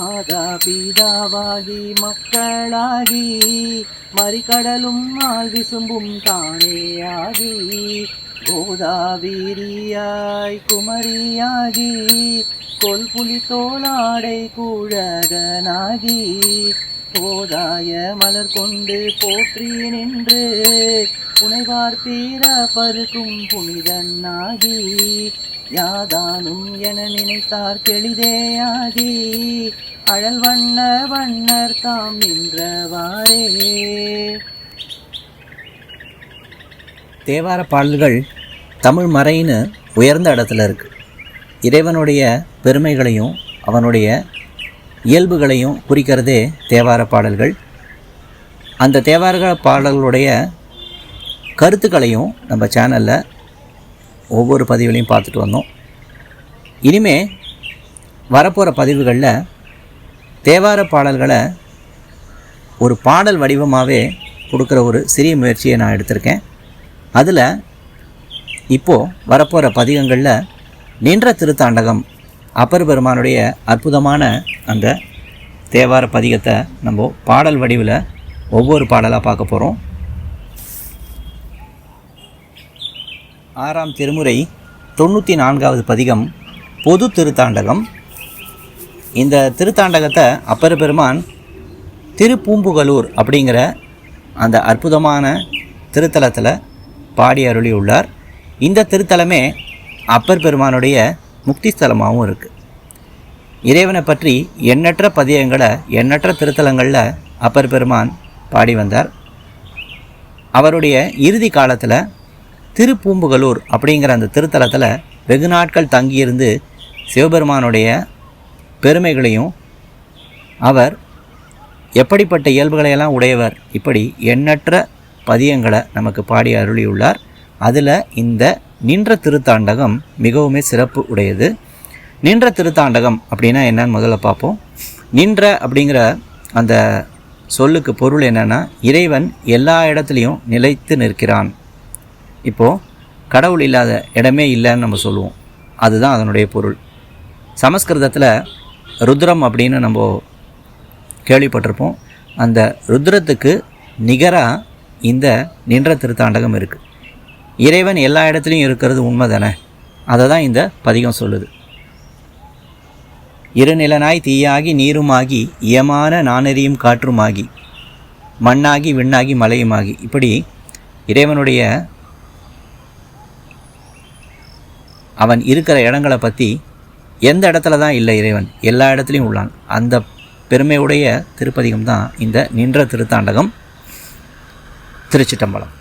மாதா பிதாவாகி மக்களாகி மறிக்கடலும் ஆள் விசும்பும் தானேயாகி கோதாவீரியாய் குமரியாகி கொல்புலி தோளாடை கூழகனாகி போதாய மலர் கொண்டு போற்றி நின்று புனைவார் தீர பருக்கும் புனிதனாகி யாதானும் என நினைத்தார் கெளிதேயாகி அழல் வண்ண வண்ணர் தாம் நின்றவாறே. தேவார பாடல்கள் தமிழ் மறைன்னு உயர்ந்த இடத்துல இருக்குது. இறைவனுடைய பெருமைகளையும் அவனுடைய இயல்புகளையும் குறிக்கிறதே தேவார பாடல்கள். அந்த தேவார பாடல்களுடைய கருத்துக்களையும் நம்ம சேனலில் ஒவ்வொரு பதிவுலையும் பார்த்துட்டு வந்தோம். இனிமே வரப்போகிற பதிவுகளில் தேவார பாடல்களை ஒரு பாடல் வடிவமாகவே கொடுக்குற ஒரு சிறிய முயற்சியை நான் எடுத்திருக்கேன். அதில் இப்போது வரப்போகிற பதிகங்களில் நின்ற திருத்தாண்டகம் அப்பர் பெருமானுடைய அற்புதமான அந்த தேவார பதிகத்தை நம்ம பாடல் வடிவில் ஒவ்வொரு பாடலாக பார்க்க போகிறோம். 6ஆம் திருமுறை 94வது பதிகம் பொது திருத்தாண்டகம். இந்த திருத்தாண்டகத்தை அப்பர் பெருமான் திருப்பூம்புகலூர் அப்படிங்கிற அந்த அற்புதமான திருத்தலத்தில் பாடி அருளி உள்ளார். இந்த திருத்தலமே அப்பர் பெருமானுடைய முக்தி ஸ்தலமாகவும் இருக்குது. இறைவனை பற்றி எண்ணற்ற பதியங்களை எண்ணற்ற திருத்தலங்களில் அப்பர் பெருமான் பாடி வந்தார். அவருடைய இறுதி காலத்தில் திருப்பூம்புகலூர் அப்படிங்கிற அந்த திருத்தலத்தில் வெகு நாட்கள் தங்கியிருந்து சிவபெருமானுடைய பெருமைகளையும் அவர் எப்படிப்பட்ட இயல்புகளையெல்லாம் உடையவர் இப்படி எண்ணற்ற பதியங்களை நமக்கு பாடி அருளியுள்ளார். அதில் இந்த நின்ற திருத்தாண்டகம் மிகவுமே சிறப்பு உடையது. நின்ற திருத்தாண்டகம் அப்படின்னா என்னன்னு முதல்ல பார்ப்போம். நின்ற அப்படிங்கிற அந்த சொல்லுக்கு பொருள் என்னென்னா, இறைவன் எல்லா இடத்துலையும் நிலைத்து நிற்கிறான். இப்போது கடவுள் இல்லாத இடமே இல்லைன்னு நம்ம சொல்லுவோம். அதுதான் அதனுடைய பொருள். சமஸ்கிருதத்தில் ருத்ரம் அப்படின்னு நம்ம கேள்விப்பட்டிருப்போம். அந்த ருத்ரத்துக்கு நிகராக இந்த நின்ற திருத்தாண்டகம் இருக்குது. இறைவன் எல்லா இடத்துலையும் இருக்கிறது உண்மை தானே, அதை தான் இந்த பதிகம் சொல்லுது. இருநிலனாய் தீயாகி நீருமாகி இயமான நானெறியும் காற்றுமாகி மண்ணாகி விண்ணாகி மலையுமாகி, இப்படி இறைவனுடைய அவன் இருக்கிற இடங்களை பற்றி எந்த இடத்துல தான் இல்லை, இறைவன் எல்லா இடத்துலையும் உள்ளான். அந்த பெருமையுடைய திருப்பதிகம் தான் இந்த நின்ற திருத்தாண்டகம். திருச்சிட்டம்பலம்.